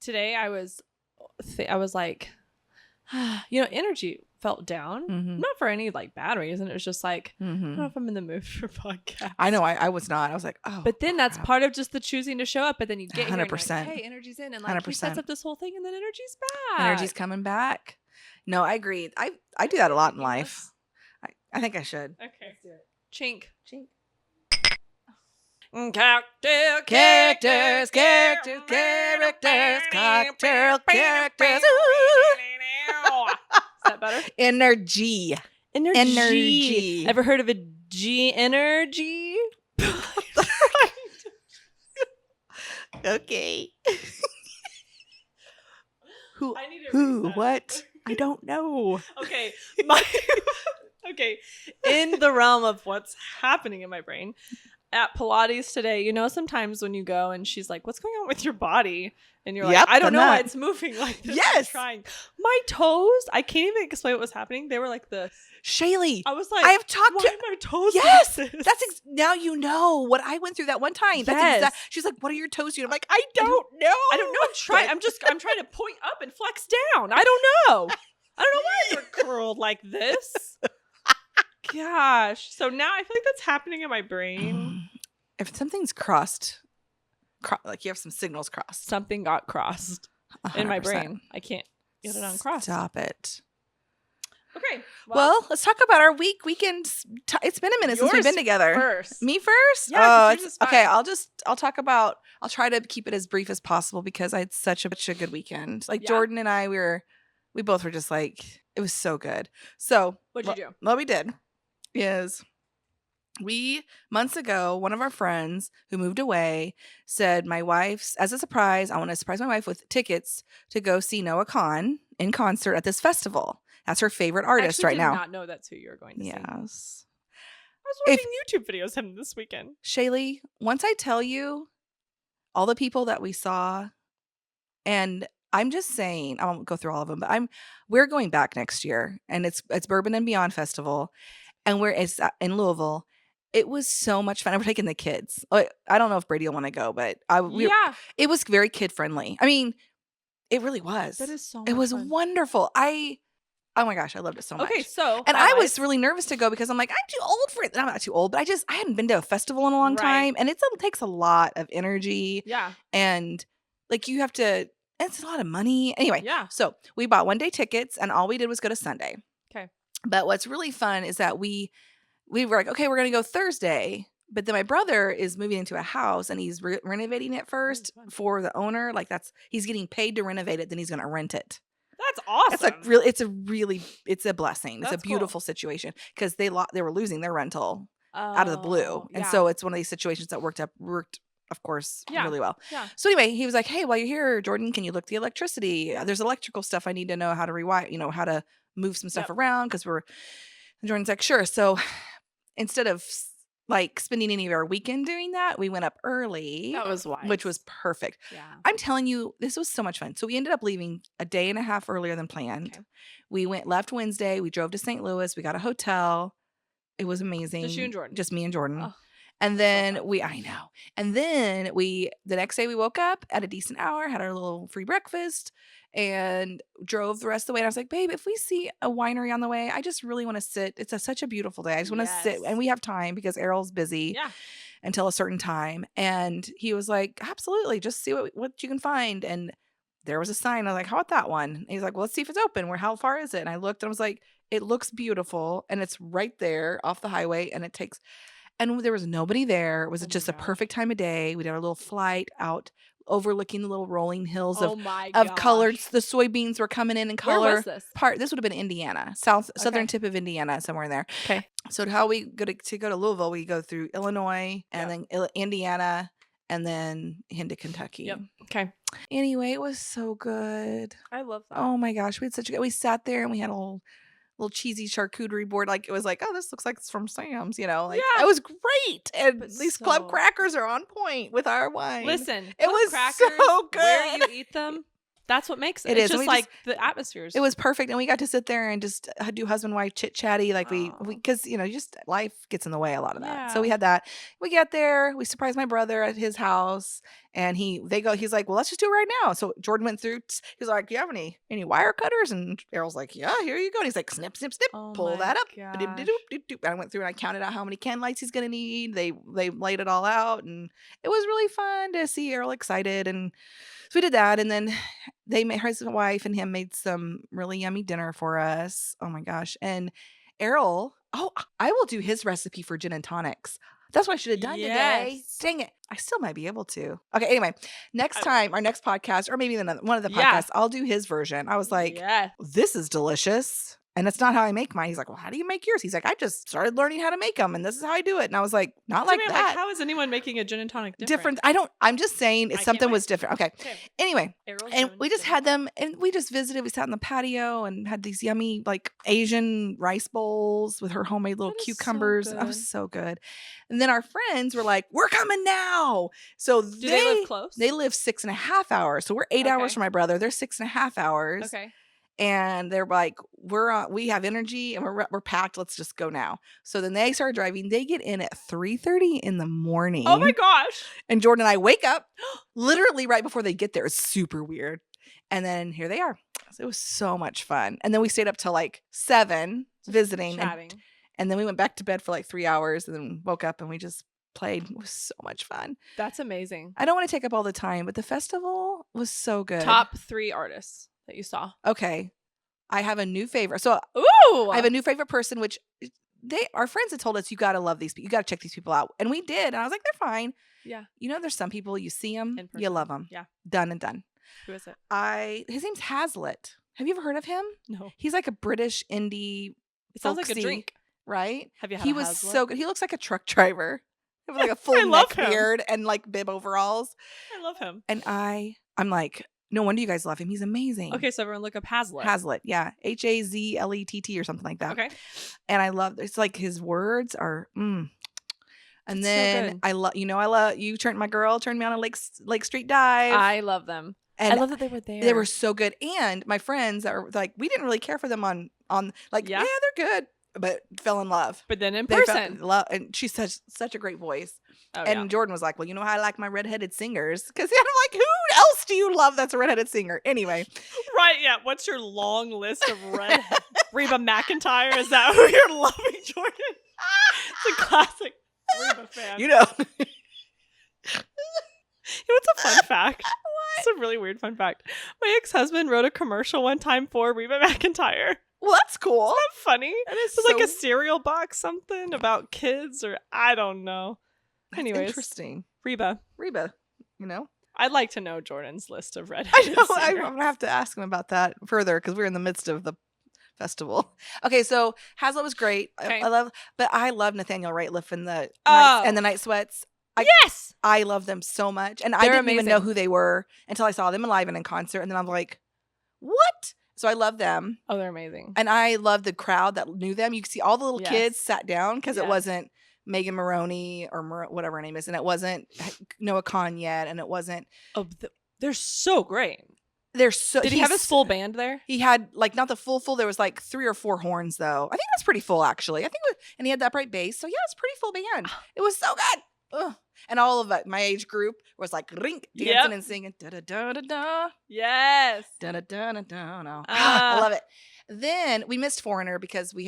today I was like, energy felt down. Not for any like bad reason. It was just like, I don't know if I'm in the mood for podcast. I know I was not. I was like, oh. But then that's part of just the choosing to show up. But then you get 100%. Here and like, hey, energy's in, and like 100%. he sets up this whole thing, and then energy's back. Energy's coming back. No, I agree. I do that a lot in life. I think I should. Okay, let's do it. Chink. Cocktail characters, cocktail characters. Is that better? Energy. Ever heard of a G energy? Okay. Who? What? I don't know. Okay. Okay. In the realm of what's happening in my brain, at Pilates today, sometimes when you go and she's like, what's going on with your body? And you're like, I don't know why it's moving like this. Yes. I'm trying. My toes, I can't even explain what was happening. They were like this. Shaylea, I was like, I have talked why my toes yes, like this? that's now you know what I went through that one time. That's she's like, what are your toes doing? I'm like, I don't know. I don't know. I'm trying to point up and flex down. I don't know. I don't know why they're curled like this. Gosh. So now I feel like that's happening in my brain. If something's crossed, like you have some signals crossed. Something got crossed 100%. In my brain. I can't get it uncrossed. Stop it. Okay. Well, let's talk about our weekends. It's been a minute since we've been together. First. Me first? Yeah. Okay. I'll try to keep it as brief as possible because I had such a good weekend. Like Jordan and I, we both were just like, it was so good. So what'd you do? What we did is months ago, one of our friends who moved away said, my wife's, as a surprise, I want to surprise my wife with tickets to go see Noah Khan in concert at this festival. That's her favorite artist right now. I did not know that's who you were going to see. Yes. I was watching YouTube videos of him this weekend. Shaylea, once I tell you all the people that we saw, and I'm just saying, I won't go through all of them, but we're going back next year, and it's Bourbon and Beyond Festival, and it's in Louisville. It was so much fun. We're taking the kids. I don't know if Brady will want to go, but it was very kid friendly. I mean, it really was. That is so much It was fun. Wonderful. Oh my gosh, I loved it so much. Okay, so and I was really nervous to go because I'm like, I'm too old for it. I'm not too old, but I hadn't been to a festival in a long time, and it takes a lot of energy. Yeah, and like you have to. It's a lot of money. Anyway, yeah. So we bought one-day tickets, and all we did was go to Sunday. Okay. But what's really fun is that we were like, okay, we're gonna go Thursday. But then my brother is moving into a house, and he's renovating it first for the owner. Like he's getting paid to renovate it, then he's gonna rent it. That's awesome. It's a blessing. It's a beautiful situation because they were losing their rental out of the blue, and so it's one of these situations that worked of course really well. Yeah. So anyway, he was like, "Hey, while you're here, Jordan, can you look the electricity? There's electrical stuff I need to know how to rewire. How to move some stuff around because we're." And Jordan's like, "Sure." So instead of like spending any of our weekend doing that, we went up early. That was wise. Which was perfect. Yeah. I'm telling you, this was so much fun. So we ended up leaving a day and a half earlier than planned. Okay. We left Wednesday. We drove to St. Louis. We got a hotel. It was amazing. Just you and Jordan. Just me and Jordan. Oh, and then I know. And then the next day we woke up at a decent hour, had our little free breakfast, and drove the rest of the way. And I was like, babe, if we see a winery on the way, I just really want to sit. It's such a beautiful day. I just want to sit. And we have time because Errol's busy until a certain time. And he was like, absolutely. Just see what you can find. And there was a sign. I was like, how about that one? And he's like, well, let's see if it's open. How far is it? And I looked and I was like, it looks beautiful. And it's right there off the highway. And there was nobody there. It was just a perfect time of day. We did our little flight out overlooking the little rolling hills of colors. The soybeans were coming in color. Where was this? This would have been Indiana, southern tip of Indiana, somewhere in there. Okay. So how we go to Louisville, we go through Illinois and then Indiana and then into Kentucky. Yep. Okay. Anyway, it was so good. I love that. Oh my gosh, we sat there and we had a little cheesy charcuterie board. Like it was like, oh, this looks like it's from Sam's, It was great. And these club crackers are on point with our wine. Listen, it was crackers, so good. Where you eat them, That's what makes it. It It's is. And just like the atmospheres. it was perfect. And we got to sit there and just do husband-wife chit-chatty. Like we Aw. because, just life gets in the way a lot of that. So we Yeah. had that. We get there. We surprised my brother at his house. And he's like, well, let's just do it right now. So Jordan went through. He's like, do you have any wire cutters? And Errol's like, yeah, here you go. And he's like, snip, snip, snip. Oh Pull my that up. gosh. And I went through and I counted out how many can lights he's going to need. They laid it all out. And it was really fun to see Errol excited. And so we did that. And then his wife and him made some really yummy dinner for us. Oh my gosh. And Errol, I will do his recipe for gin and tonics. That's what I should have done today. Yes. Dang it. I still might be able to. Okay, anyway, next time, our next podcast, or maybe one of the Yeah. podcasts, I'll do his version. I was like, Yes. this is delicious. And it's not how I make mine. He's like, well, how do you make yours? He's like, I just started learning how to make them, and this is how I do it. And I was like, not like that. how is anyone making a gin and tonic Different. I'm just saying I if can't something wait. was different. Okay. Anyway, Errol's and doing we just gin had them, and we just visited. We sat in the patio and had these yummy, like, Asian rice bowls with her homemade little That is so cucumbers. That good. was so good. And then our friends were like, we're coming now. So Do they live close? They live 6.5 hours. So we're 8 hours Okay. from my brother. They're 6.5 hours. Okay. And they're like, we have energy and we're packed. Let's just go now. So then they start driving. They get in at 3:30 in the morning. Oh my gosh. And Jordan and I wake up literally right before they get there. It's super weird. And then here they are. It was so much fun. And then we stayed up till like 7 visiting. Chatting. And then we went back to bed for like 3 hours and then woke up and we just played. It was so much fun. That's amazing. I don't want to take up all the time, but the festival was so good. Top 3 artists that you saw. Okay. I have a new favorite. So Ooh. I have a new favorite person, which our friends had told us, you got to love these people. You got to check these people out. And we did. And I was like, they're fine. Yeah. There's some people, you see them, In you person. love them. Yeah. Done and done. Who is it? His name's Hazlitt. Have you ever heard of him? No. He's like a British indie. It sounds like a folksy, drink. Right? Have you had He a was Hazlitt? so good. He looks like a truck driver. With like a full love neck him. beard and like bib overalls. I love him. And I'm like, no wonder you guys love him. He's amazing. Okay, so everyone look up Hazlitt. Hazlitt, yeah. Hazlett or something like that. Okay. And I love, it's like his words are, And It's so then good. I love you turned me on a Lake Street Dive. I love them. And I love that they were there. they were so good. And my friends that were like, we didn't really care for them on like, Yeah. yeah, they're good, but fell in love. But then in They fell person. in love, and she's such a great voice. Oh, And yeah. Jordan was like, well, you know how I like my redheaded singers? Because I'm like, who else do you love that's a redheaded singer? Anyway. Right, yeah. What's your long list of red? Reba McEntire? Is that who you're loving, Jordan? It's a classic Reba fan. You know. What's a fun fact? It's a really weird fun fact. My ex-husband wrote a commercial one time for Reba McEntire. Well, that's cool. Isn't that funny? That is It was like a cereal box, something about kids, or I don't know. That's Anyways, interesting. Reba. I'd like to know Jordan's list of I redheaded know. singers. I'm going to have to ask him about that further because we're in the midst of the festival. Okay, so Hazlitt was great. Okay. I love Nathaniel Rateliff and the Oh. Night Sweats. Yes! I love them so much. And I They're didn't even know amazing. who they were until I saw them live and in concert. And then I'm like, what? So I love them. Oh, they're amazing. And I love the crowd that knew them. You could see all the little Yes. kids sat down because it Yes. wasn't Megan Maroney or whatever her name is. And it wasn't Noah Khan yet. And it wasn't. Oh, they're so great. They're so. Did he have his full band there? He had like not the full. There was like 3 or 4 horns though. I think that's pretty full actually. I think and he had the upright bass. So yeah, it's a pretty full band. It was so good. Ugh. And all of my age group was like rink dancing Yep. and singing da da da da da Yes. da da da da da. No. Ah. I love it. Then we missed Foreigner because we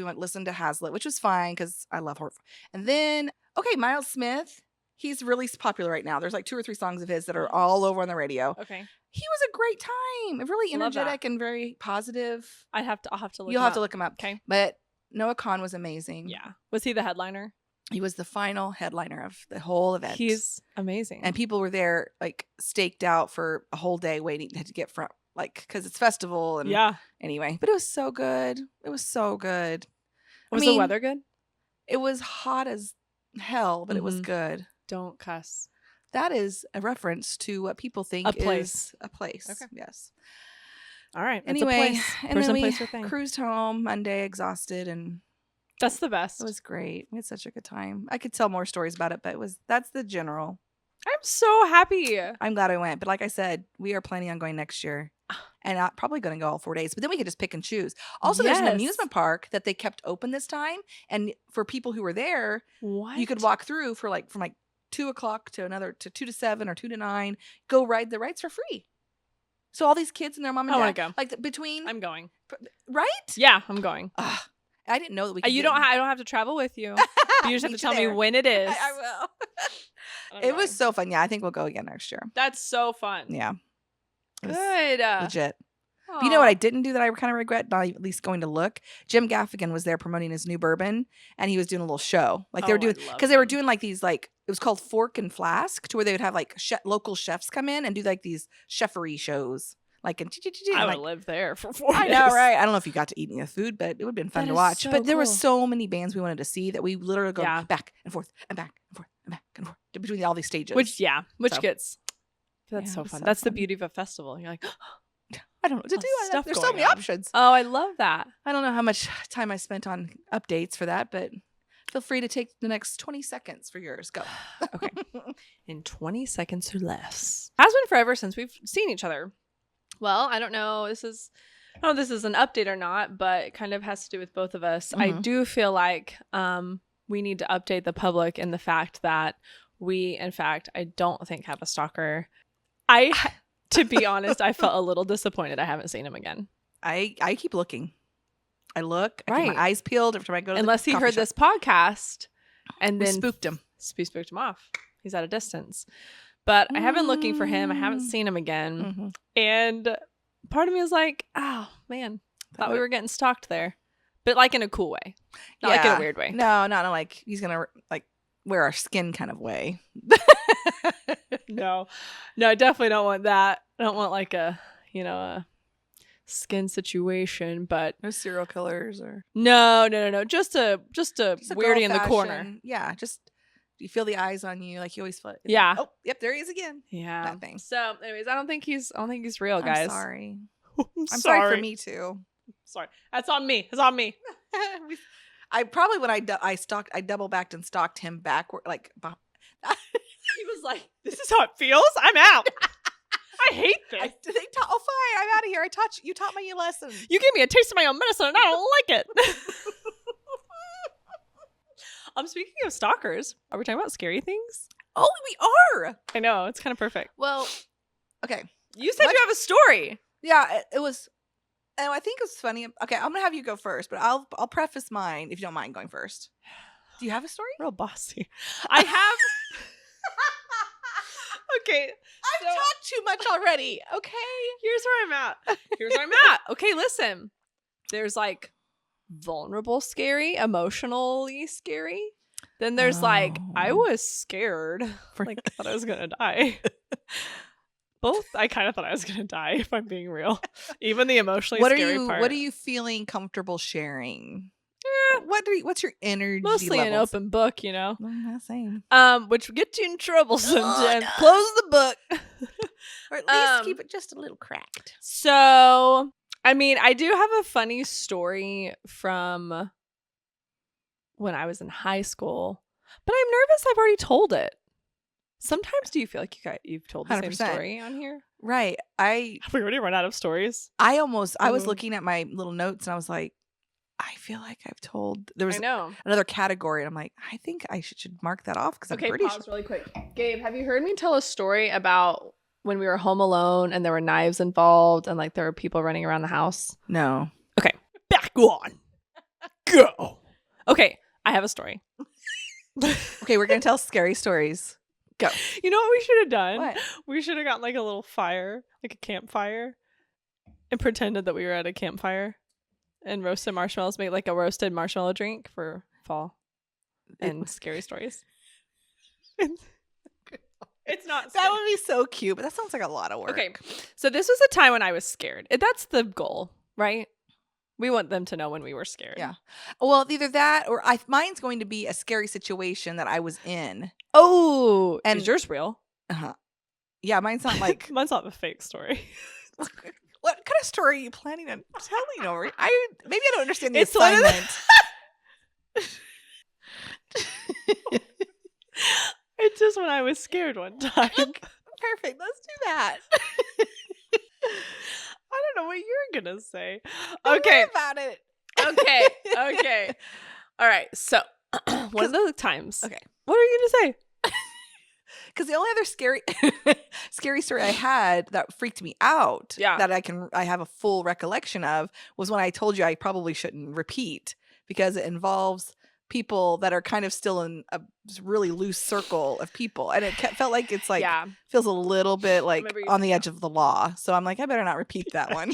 went listen to Hazlitt, which was fine because I love horror. And then Miles Smith. He's really popular right now. There's like 2 or 3 songs of his that are all over on the radio. Okay. He was a great time. Really Love that. energetic and very positive. I'll have to look You'll him have to up. look him up. Okay. But Noah Khan was amazing. Yeah. Was he the headliner? He was the final headliner of the whole event. He's amazing. And people were there like staked out for a whole day waiting to get from because it's festival and yeah. anyway. But it was so good. It was so good. Was the weather good? It was hot as hell, but it was Mhm. good. Don't cuss. That is a reference to what people think A place. is a place. Okay. Yes. All right. That's Anyway, a place. and Person, then we place, or thing. cruised home Monday exhausted and That's the best. it was great. We had such a good time. I could tell more stories about it, but that's the general. I'm so happy. I'm glad I went. But like I said, we are planning on going next year. And I'm probably going to go all 4 days. But then we can just pick and choose. Also, there's an amusement park that they kept open this time. And for people who were there, you could walk through for like from like 2 o'clock to 2 to 7 or 2 to 9. Go ride the rides for free. So all these kids and their mom and dad. I want to go. Like between. I'm going. Right? Yeah, I'm going. I didn't know that we could. I don't have to travel with you. You just have to tell me when it is. I will. It was so fun. Yeah, I think we'll go again next year. That's so fun. Yeah. Good. Legit. But you know what I didn't do that I kind of regret? Not at least going to look. Jim Gaffigan was there promoting his new bourbon, and he was doing a little show. Like they were doing, because they were doing like these, like it was called Fork and Flask, to where they would have like local chefs come in and do like these chefery shows. Like I would live there for 4 days. I know, right? I don't know if you got to eat any of the food, but it would have been fun to watch. So but there were so many bands we wanted to see that we literally go back and forth and back and forth and back and forth between all these stages. Which gets. That's so fun. So that's fun. the beauty of a festival. You're like, I don't know what to do. There's so many options. Oh, I love that. I don't know how much time I spent on updates for that, but feel free to take the next 20 seconds for yours. Go. Okay. In 20 seconds or less. Has been forever since we've seen each other. Well, I don't know. This is an update or not, but it kind of has to do with both of us. I do feel like we need to update the public in the fact that we, in fact, I don't think have a stalker. To be honest, I felt a little disappointed I haven't seen him again. I keep looking. I look. I keep my eyes peeled every time I go to Unless he heard this podcast and then spooked him. Spooked him off. He's at a distance. But I have been looking for him. I haven't seen him again. And part of me is like, oh, man. Thought we were getting stalked there. But like in a cool way. Not like in a weird way. No, not like he's going to like wear our skin kind of way. No, I definitely don't want that. I don't want like a skin situation, but no serial killers or no. Just a weirdie in the corner. Yeah, just you feel the eyes on you like you always feel. Yeah. Oh, yep, there he is again. Yeah. That thing. So, anyways, I don't think he's real, guys. I'm sorry. I'm sorry for me too. Sorry, that's on me. It's on me. I probably when I double backed and stalked him backward like. He was like, "This is how it feels. I'm out. I hate this." Fine. I'm out of here. You taught me a lesson. You gave me a taste of my own medicine, and I don't like it. Speaking of stalkers, are we talking about scary things? Oh, we are. I know, it's kind of perfect. Well, okay. You said you have a story. Yeah, it was. And I think it was funny. Okay, I'm gonna have you go first, but I'll preface mine if you don't mind going first. Do you have a story? Real bossy. I have. Okay. I've talked too much already. Okay. Here's where I'm at. Okay, listen. There's like vulnerable scary, emotionally scary. Then there's like, I was scared. Like, I thought I was going to die. Both, I kind of thought I was going to die, if I'm being real. Even the emotionally scary part. What are you feeling comfortable sharing? What's your energy Mostly levels? an open book, you know. Same. Which would get you in trouble sometimes. No. Close the book. Or at least keep it just a little cracked. So, I mean, I do have a funny story from when I was in high school, but I'm nervous I've already told it. Sometimes do you feel like you've told the 100%. Same story on here? Right. Have we already run out of stories? I was looking at my little notes and I was like, I feel like I've told. There was another category, and I'm like, I think I should mark that off because I'm pretty sure. Really quick. Gabe, have you heard me tell a story about when we were home alone and there were knives involved and like there were people running around the house? No. Okay, back on. Go. Okay, I have a story. Okay, we're gonna tell scary stories. Go. You know what we should have done? What? We should have gotten like a little fire, like a campfire, and pretended that we were at a campfire. And roasted marshmallows, make like a roasted marshmallow drink for fall and scary stories. It's not scary. That would be so cute, but that sounds like a lot of work. Okay, so this was a time when I was scared. That's the goal, right? We want them to know when we were scared. Yeah. Well, either that or mine's going to be a scary situation that I was in. Oh, and is yours real? Uh-huh. Yeah, mine's not like... Mine's not a fake story. What kind of story are you planning on telling over? Maybe I don't understand the assignment. It's just when I was scared one time. Perfect. Let's do that. I don't know what you're gonna say. Don't Okay. worry about it. Okay. All right. So one of the times. Okay. What are you gonna say? Because the only other scary story I had that freaked me out, that I have a full recollection of, was when I told you I probably shouldn't repeat because it involves people that are kind of still in a really loose circle of people, and it felt like it's like feels a little bit like on the edge of the law. So I'm like, I better not repeat that one.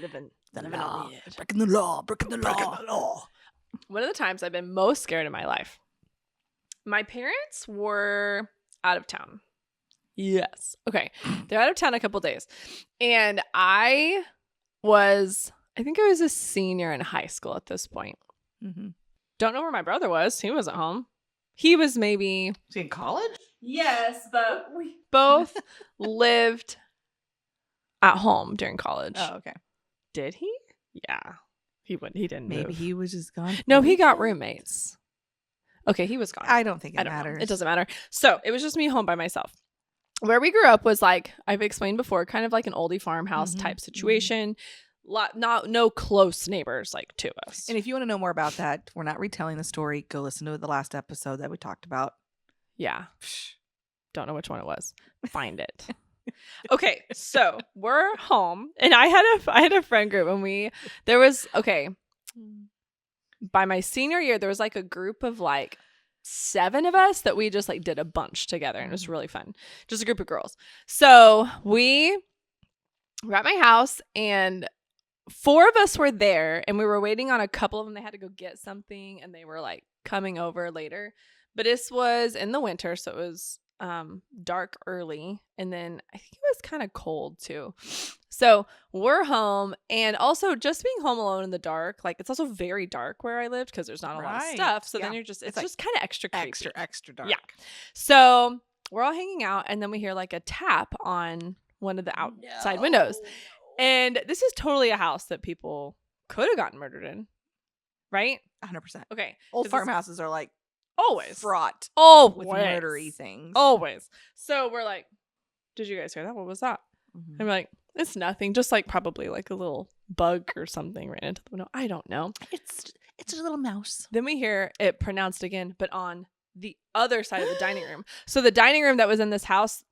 Living the on law, the edge. breaking the law. One of the times I've been most scared in my life. My parents were out of town. Yes. Okay. They're out of town a couple days. And I think I was a senior in high school at this point. Mm-hmm. Don't know where my brother was. He wasn't home. He was maybe... Was he in college? Yes, but we both lived at home during college. Oh, okay. Did he? Yeah. He didn't Maybe move. he was just gone. No, he got roommates. Okay, he was gone. I don't think it matters. Know. It doesn't matter. So it was just me home by myself. Where we grew up was like, I've explained before, kind of like an oldie farmhouse type situation. No close neighbors like to us. And if you want to know more about that, we're not retelling the story. Go listen to the last episode that we talked about. Yeah. Don't know which one it was. Find it. Okay, so we're home, and I had a friend group, and by my senior year, there was like a group of like 7 of us that we just like did a bunch together, and it was really fun. Just a group of girls. So we were at my house, and 4 of us were there, and we were waiting on a couple of them. They had to go get something, and they were like coming over later. But this was in the winter, so it was dark early, and then I think it was kind of cold too. So we're home, and also just being home alone in the dark, like it's also very dark where I lived because there's not a lot of stuff. So then it's like just kind of extra creepy. Extra dark. Yeah. So we're all hanging out, and then we hear like a tap on one of the outside windows. And this is totally a house that people could have gotten murdered in. Right? 100%. Okay. Old farmhouses are like always fraught with murdery things. Always. So we're like, did you guys hear that? What was that? Mm-hmm. And we're like, it's nothing. Just like probably like a little bug or something ran into the window. I don't know. It's a little mouse. Then we hear it pronounced again, but on the other side of the dining room. So the dining room that was in this house,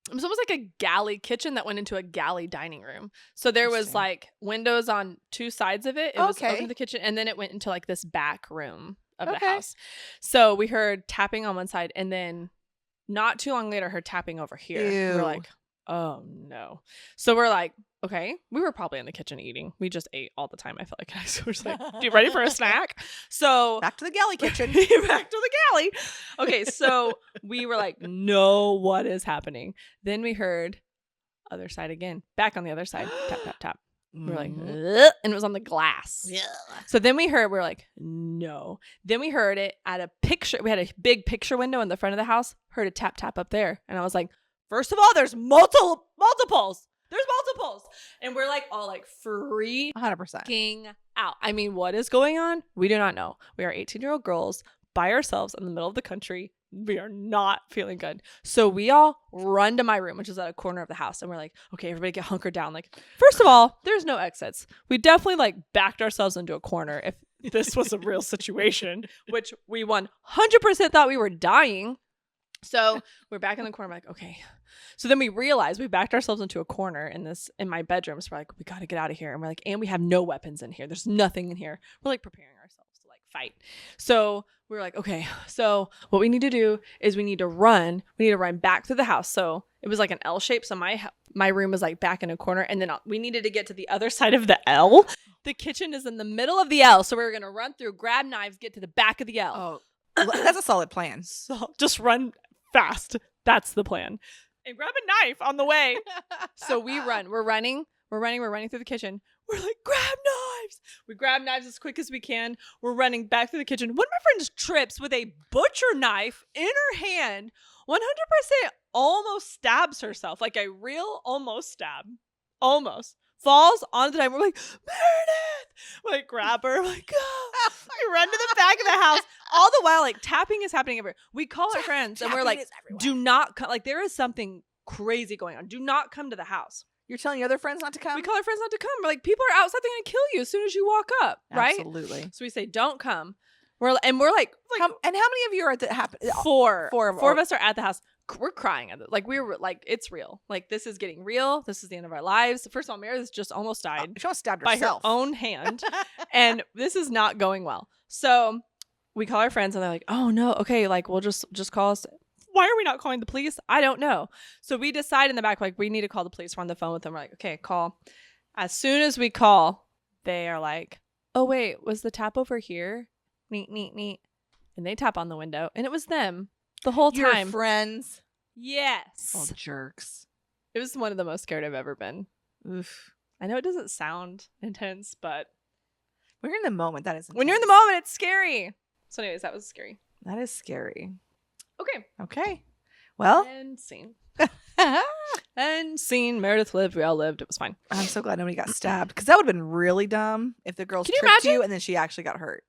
it was almost like a galley kitchen that went into a galley dining room. So there was like windows on 2 sides of it. It was open to the kitchen, and then it went into like this back room of the house. So we heard tapping on one side, and then not too long later, heard tapping over here. We're like, oh no. So we're like, okay, we were probably in the kitchen eating. We just ate all the time, I felt like. So we're just like, you ready for a snack? So back to the galley kitchen. Back to the galley. Okay, so we were like, no, what is happening? Then we heard other side again, back on the other side, tap, tap, tap. We're like, ugh, and it was on the glass. Yeah. So then we're like, no. Then we heard it at a picture. We had a big picture window in the front of the house. Heard a tap, tap up there. And I was like, first of all, there's multiples. There's multiples. And we're like all like freaking 100% out. I mean, what is going on? We do not know. We are 18-year-old girls by ourselves in the middle of the country. We are not feeling good. So we all run to my room, which is at a corner of the house. And we're like, okay, everybody get hunkered down. Like, first of all, there's no exits. We definitely like backed ourselves into a corner if this was a real situation, which we 100% thought we were dying. So we're back in the corner. I'm like, okay. So then we realized we backed ourselves into a corner in my bedroom. So we're like, we got to get out of here. And we're like, and we have no weapons in here. There's nothing in here. We're like preparing ourselves to like fight. So we're like, okay, so what we need to do is we need to run. We need to run back through the house. So it was like an L shape. So my room was like back in a corner. And then we needed to get to the other side of the L. The kitchen is in the middle of the L. So we were going to run through, grab knives, get to the back of the L. Oh, that's a solid plan. So just run fast. That's the plan. And grab a knife on the way. So we run. We're running through the kitchen. We're like, grab knives. We grab knives as quick as we can. We're running back through the kitchen. One of my friends trips with a butcher knife in her hand. 100% almost stabs herself. Like a real almost stab. Almost. Falls onto the knife. We're like, Meredith. We like grab her. We're like, go. We run to the back of the house. all the while, like tapping is happening everywhere. We call our friends and we're like, do not come. Like there is something crazy going on. Do not come to the house. You're telling your other friends not to come? We call our friends not to come. We're like, people are outside. They're going to kill you as soon as you walk up. Right? Absolutely. So we say, don't come. We're like, and how many of you are at the happen? Four of us are at the house. We're crying at it. Like we were like, it's real. Like this is getting real. This is the end of our lives. First of all, Meredith just almost died. She almost stabbed by herself her own hand, and this is not going well. So we call our friends, and they're like, "Oh no, okay, like we'll just call us." Why are we not calling the police? I don't know. So we decide in the back, like we need to call the police. We're on the phone with them. We're like, okay, call. As soon as we call, they are like, "Oh wait, was the tap over here?" Neat, neat, neat. And they tap on the window, and it was them the whole time. Your friends. Yes. Oh, jerks. It was one of the most scared I've ever been. Oof. I know it doesn't sound intense, but when you're in the moment, that is intense. When you're in the moment, it's scary. So anyways, that was scary. That is scary. Okay. Well. And scene. And scene. Meredith lived. We all lived. It was fine. I'm so glad nobody got stabbed, because that would have been really dumb if the girls tripped you and then she actually got hurt.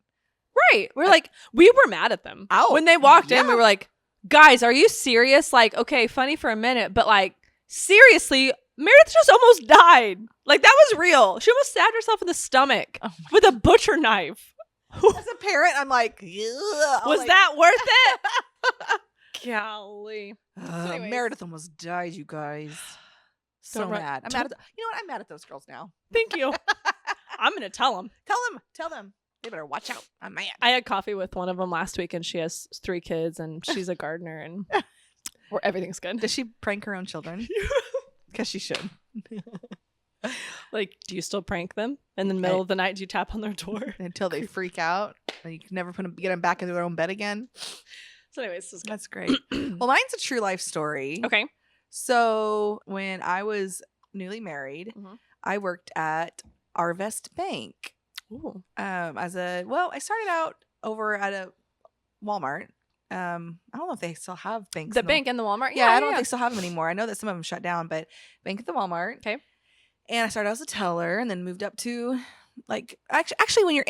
Right. We're like, we were mad at them. Oh, when they walked in, we were like, guys, are you serious? Like, okay, funny for a minute, but like, seriously, Meredith just almost died. Like, that was real. She almost stabbed herself in the stomach with a butcher knife. As a parent, I'm like, was that worth it? Golly. So Meredith almost died, you guys. So mad. I'm mad at you know what? I'm mad at those girls now. Thank you. I'm going to tell them. Tell them. They better watch out. I'm mad. I had coffee with one of them last week, and she has 3 kids, and she's a gardener, and everything's good. Does she prank her own children? Because she should. Like, do you still prank them? In the middle of the night, do you tap on their door? Until they freak out, and you can never get them back in their own bed again. So anyways, this is good. That's great. Well, mine's a true life story. Okay. So when I was newly married, I worked at Arvest Bank. Ooh. I started out over at a Walmart. I don't know if they still have banks. The bank and the Walmart? Yeah, I don't know if they still have them anymore. I know that some of them shut down, but bank at the Walmart. Okay. And I started out as a teller and then moved up to like actually when you're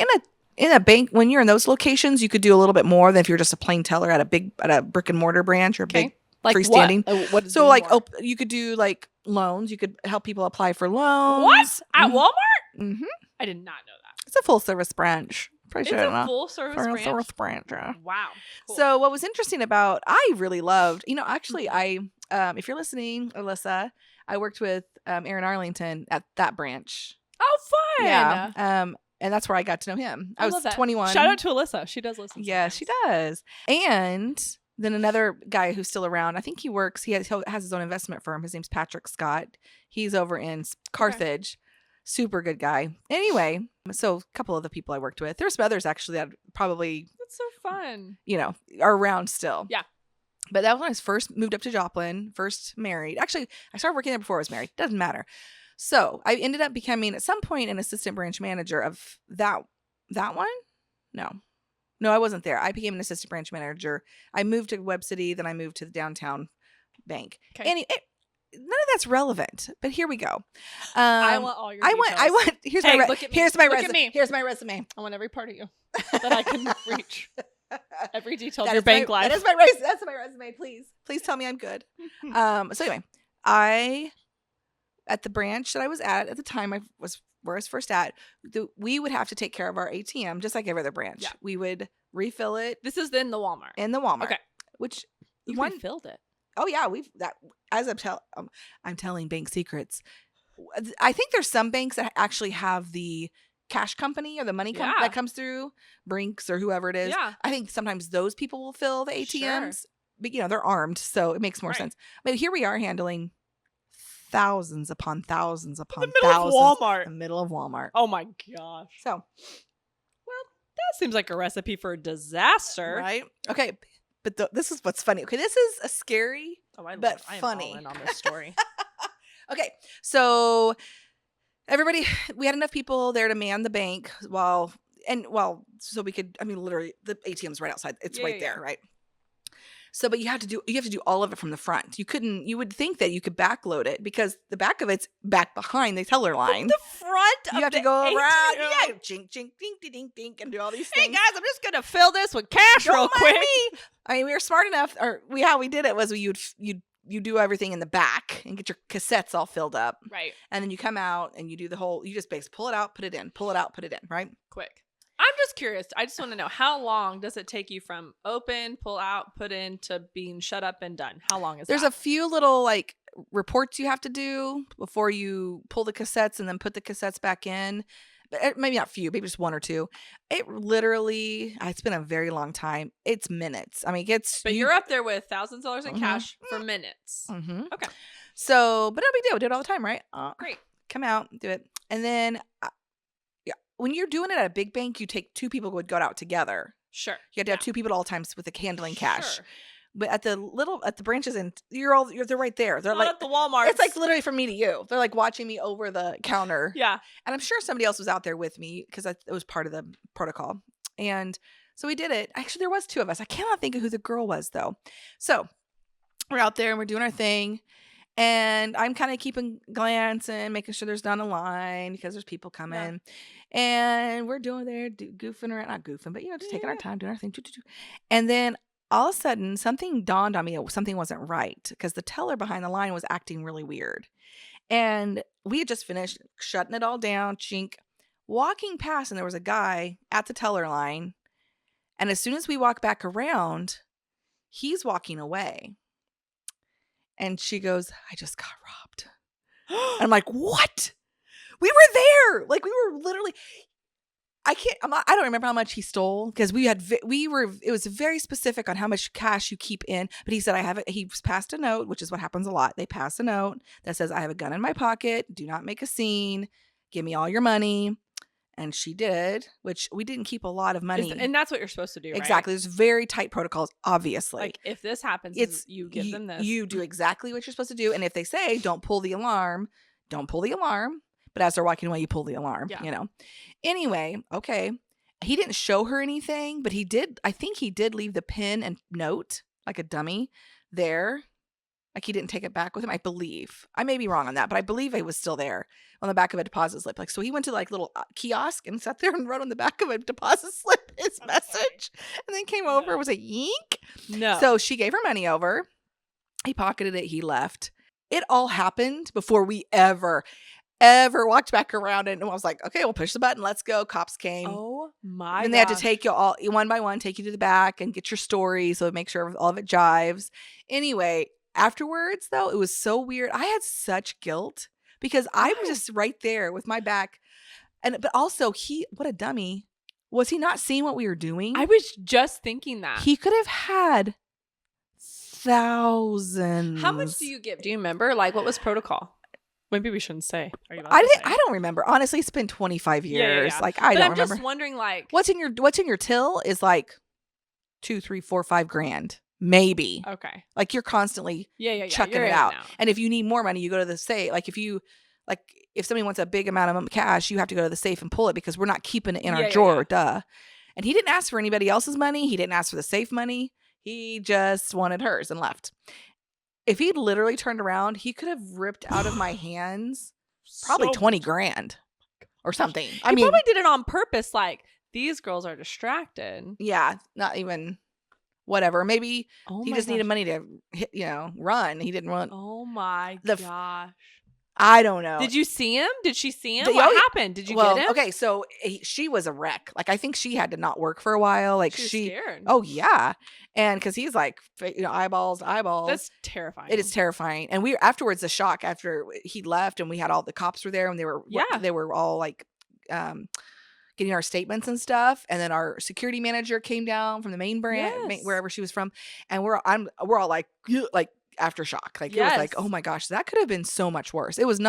in a bank, when you're in those locations, you could do a little bit more than if you're just a plain teller at a brick and mortar branch or big like freestanding. What so like you could do like loans. You could help people apply for loans. What? At Walmart? Mm-hmm. I did not know that. It's a full service branch. Pretty sure it's a full service branch. Yeah. Wow. Cool. So what was interesting about, I really loved, actually I, if you're listening, Alyssa, I worked with Aaron Arlington at that branch. Oh, fun. Yeah. And that's where I got to know him. I was 21. Shout out to Alyssa. She does listen. Yeah, she does. And then another guy who's still around, I think he has his own investment firm. His name's Patrick Scott. He's over in Carthage. Okay. Super good guy. Anyway, so a couple of the people I worked with. There's some others actually that probably. That's so fun. Are around still. Yeah. But that was when I was first moved up to Joplin, first married. Actually, I started working there before I was married. Doesn't matter. So I ended up becoming at some point an assistant branch manager of that one. No, I wasn't there. I became an assistant branch manager. I moved to Webb City, then I moved to the downtown bank. Okay. And none of that's relevant, but here we go. I want all your details. I want. Here's my resume. Here's my resume. I want every part of you that I can reach. Every detail of your bank life. That is my resume. That's my resume. Please tell me I'm good. So anyway, at the branch that I was at the time, where I was first at, we would have to take care of our ATM just like every other branch. Yeah. We would refill it. This is in the Walmart. Okay. Which you refilled it. Oh yeah, I'm telling bank secrets. I think there's some banks that actually have the cash company or the money that comes through, Brinks or whoever it is. Yeah. I think sometimes those people will fill the ATMs. Sure. But they're armed, so it makes more sense. But here we are handling thousands upon thousands upon thousands in the middle of Walmart. Oh my gosh. So, well, that seems like a recipe for a disaster, right? Okay. But this is what's funny. Okay, this is a scary but funny. I'm all in on this story. Okay, so we had enough people there to man the bank so we could. I mean, literally, the ATM's right outside. It's right there, right? So, but you have to do all of it from the front. You would think that you could backload it because the back of it's back behind the teller line. The front You have to go around, yeah, chink, chink, dink, dink, dink, and do all these things. Hey guys, I'm just gonna fill this with cash real quick. Me. I mean, we were smart enough, or how we did it was you do everything in the back and get your cassettes all filled up, right? And then you come out and you do the whole. You just basically pull it out, put it in, pull it out, put it in, right? Quick. I'm just curious. I just want to know, how long does it take you from open, pull out, put in to being shut up and done? How long is There's a few little like reports you have to do before you pull the cassettes and then put the cassettes back in. Maybe not few, maybe just one or two. It literally, it's been a very long time. It's minutes. I mean, but you're up there with thousands of dollars in cash for minutes. Mm-hmm. Okay. So, but no big deal. We do it all the time, right? Great. Come out, do it. And then when you're doing it at a big bank, you take two people who would go out together. Sure. You have to have two people at all times with the handling cash. Sure. But at the branches, and they're right there. They're not like at the Walmart. It's like literally from me to you. They're like watching me over the counter. Yeah. And I'm sure somebody else was out there with me because it was part of the protocol. And so we did it. Actually, there was two of us. I cannot think of who the girl was though. So we're out there and we're doing our thing. And I'm kind of keeping glancing, making sure there's not a line because there's people coming. Yeah. And we're doing there, goofing around, not goofing, but just taking our time, doing our thing. And then all of a sudden, something dawned on me. Something wasn't right because the teller behind the line was acting really weird. And we had just finished shutting it all down, chink, walking past, and there was a guy at the teller line. And as soon as we walk back around, he's walking away. And she goes, I just got robbed. And I'm like, what? We were there. Like, we were literally, I don't remember how much he stole because it was very specific on how much cash you keep in. But he said, he passed a note, which is what happens a lot. They pass a note that says, I have a gun in my pocket. Do not make a scene. Give me all your money. And she did, which we didn't keep a lot of money. And that's what you're supposed to do, right? Exactly. There's very tight protocols, obviously. Like, if this happens, you give them this. You do exactly what you're supposed to do. And if they say, don't pull the alarm, don't pull the alarm. But as they're walking away, you pull the alarm, Anyway, okay. He didn't show her anything, but I think he did leave the pin and note, like a dummy, there. Like he didn't take it back with him, I believe. I may be wrong on that, but I believe it was still there on the back of a deposit slip. Like, so he went to like little kiosk and sat there and wrote on the back of a deposit slip his message, and then came over. It was a yink. No. So she gave her money over. He pocketed it. He left. It all happened before we ever walked back around, and I was like, okay, we'll push the button. Let's go. Cops came. Oh my! And they had to take you all one by one, take you to the back and get your story, so make sure all of it jives. Anyway. Afterwards, though, it was so weird. I had such guilt because I was just right there with my back. But also, what a dummy. Was he not seeing what we were doing? I was just thinking that. He could have had thousands. How much do you give? Do you remember? Like, what was protocol? Maybe we shouldn't say. I don't remember. Honestly, it's been 25 years. Yeah. Like, I don't remember. I'm just wondering, like, what's in your till is like $2, $3, $4, $5 grand. Maybe. Okay. Like you're constantly chucking you're it out. And if you need more money, you go to the safe. Like if somebody wants a big amount of cash, you have to go to the safe and pull it because we're not keeping it in our drawer. Duh. And he didn't ask for anybody else's money. He didn't ask for the safe money. He just wanted hers and left. If he'd literally turned around, he could have ripped out of my hands probably 20 grand or something. He probably did it on purpose. Like, these girls are distracted. Yeah. Not even... Whatever. Maybe he just needed money to run. He didn't run. Oh my gosh. I don't know. Did you see him? Did she see him? What happened? Did you get him? Okay, so she was a wreck. Like, I think she had to not work for a while. Like, she was scared. Oh yeah. And because he's like, eyeballs to eyeballs. That's terrifying. It is terrifying. And afterwards, the shock after he left and we had all the cops were there and they were all like, getting our statements and stuff, and then our security manager came down from the main branch, wherever she was from, and we're all like aftershock. Like, it was like, oh my gosh, that could have been so much worse. It wasn't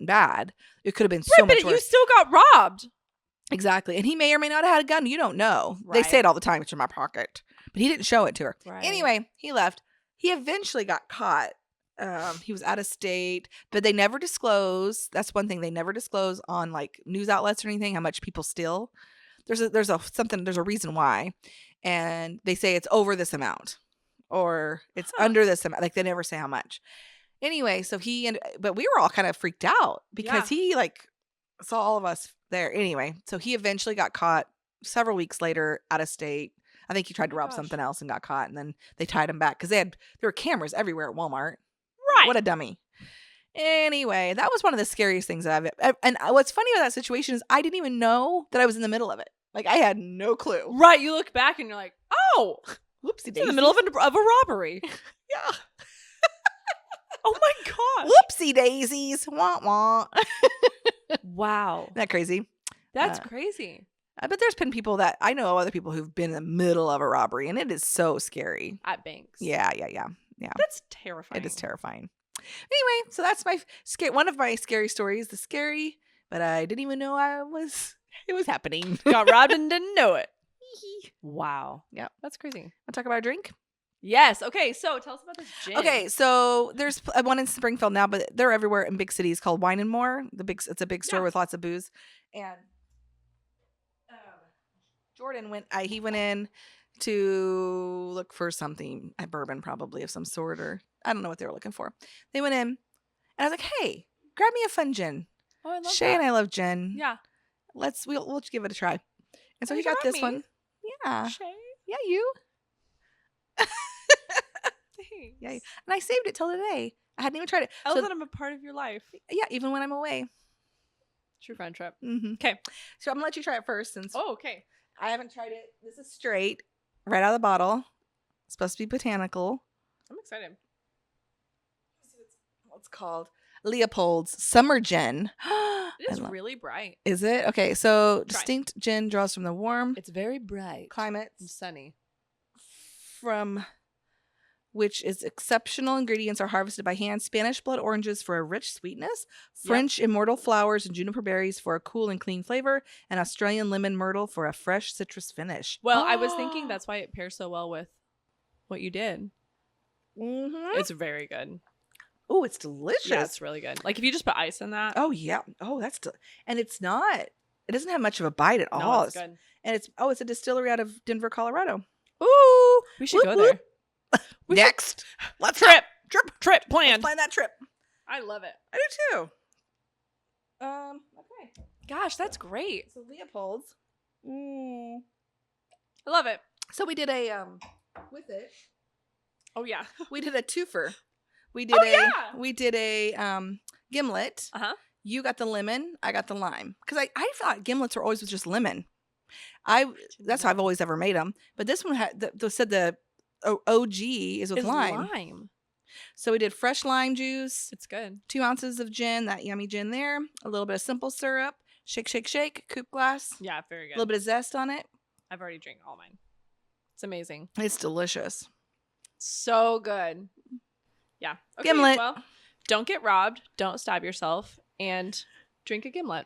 bad. It could have been so much worse. But you still got robbed. Exactly, and he may or may not have had a gun. You don't know. Right. They say it all the time. It's in my pocket, but he didn't show it to her. Right. Anyway, he left. He eventually got caught. He was out of state, but they never disclose. That's one thing they never disclose on like news outlets or anything, how much people steal. There's a reason why. And they say it's over this amount. or it's under this amount. Like they never say how much. Anyway, so but we were all kind of freaked out because he like saw all of us there. Anyway, so he eventually got caught several weeks later out of state. I think he tried to rob something else and got caught, and then they tied him back because there were cameras everywhere at Walmart. Right. What a dummy. Anyway, that was one of the scariest things that and what's funny about that situation is I didn't even know that I was in the middle of it. Like I had no clue. Right. You look back and you're like, oh, whoopsie daisy. In the middle of a robbery. Yeah. Oh my gosh. Whoopsie daisies. Wah wah. Wow. Isn't that crazy? That's crazy. But there's been people that I know other people who've been in the middle of a robbery, and it is so scary. At banks. Yeah. That's terrifying. It is terrifying. Anyway, so that's one of my scary stories. The scary, but I didn't even know it was happening. Got robbed and didn't know it. Wow. Yeah, that's crazy. Want to talk about a drink? Yes. Okay, so tell us about this gin. Okay, so there's one in Springfield now, but they're everywhere in big cities called Wine and More. It's a big store with lots of booze. And Jordan went in to look for something, a bourbon probably of some sort, or I don't know what they were looking for. They went in, and I was like, "Hey, grab me a fun gin." Oh, I love Shay that. and I love gin. Yeah. We'll give it a try. And so he got this one. Yeah. Shay. Yeah, you. Thanks. Yeah. And I saved it till today. I hadn't even tried it. I love that I'm a part of your life. Yeah, even when I'm away. True friendship. Mm-hmm. Okay. So I'm gonna let you try it first since okay. I haven't tried it. This is straight, right out of the bottle. It's supposed to be botanical. I'm excited. What's it called? Leopold's Summer Gin. It is really bright. Is it? Okay, so Try. distinct gin draws from the warm It's very bright. climate And sunny. from which its exceptional ingredients are harvested by hand. Spanish blood oranges for a rich sweetness, French immortal flowers and juniper berries for a cool and clean flavor, and Australian lemon myrtle for a fresh citrus finish. Well, I was thinking that's why it pairs so well with what you did. Mm-hmm. It's very good. Oh, it's delicious. Yeah, it's really good. Like if you just put ice in that. Oh yeah. Oh, and it's not. It doesn't have much of a bite at all. No, it's good. And it's a distillery out of Denver, Colorado. Ooh, we should go there. Next, let's trip Let's planned. plan that trip. I love it. I do too. Okay. Gosh, that's great. So Leopold's. I love it. So we did a with it. Oh yeah. We did a twofer. We did we did a gimlet. Uh-huh. You got the lemon, I got the lime. Because I thought gimlets were always with just lemon. That's how I've always ever made them. But this one said the OG is with lime. So we did fresh lime juice. It's good. 2 ounces of gin, that yummy gin there. A little bit of simple syrup. Shake, shake, shake. Coupe glass. Yeah, very good. A little bit of zest on it. I've already drank all mine. It's amazing. It's delicious. So good. Yeah. Okay, Gimlet. Well, don't get robbed. Don't stab yourself. And drink a gimlet.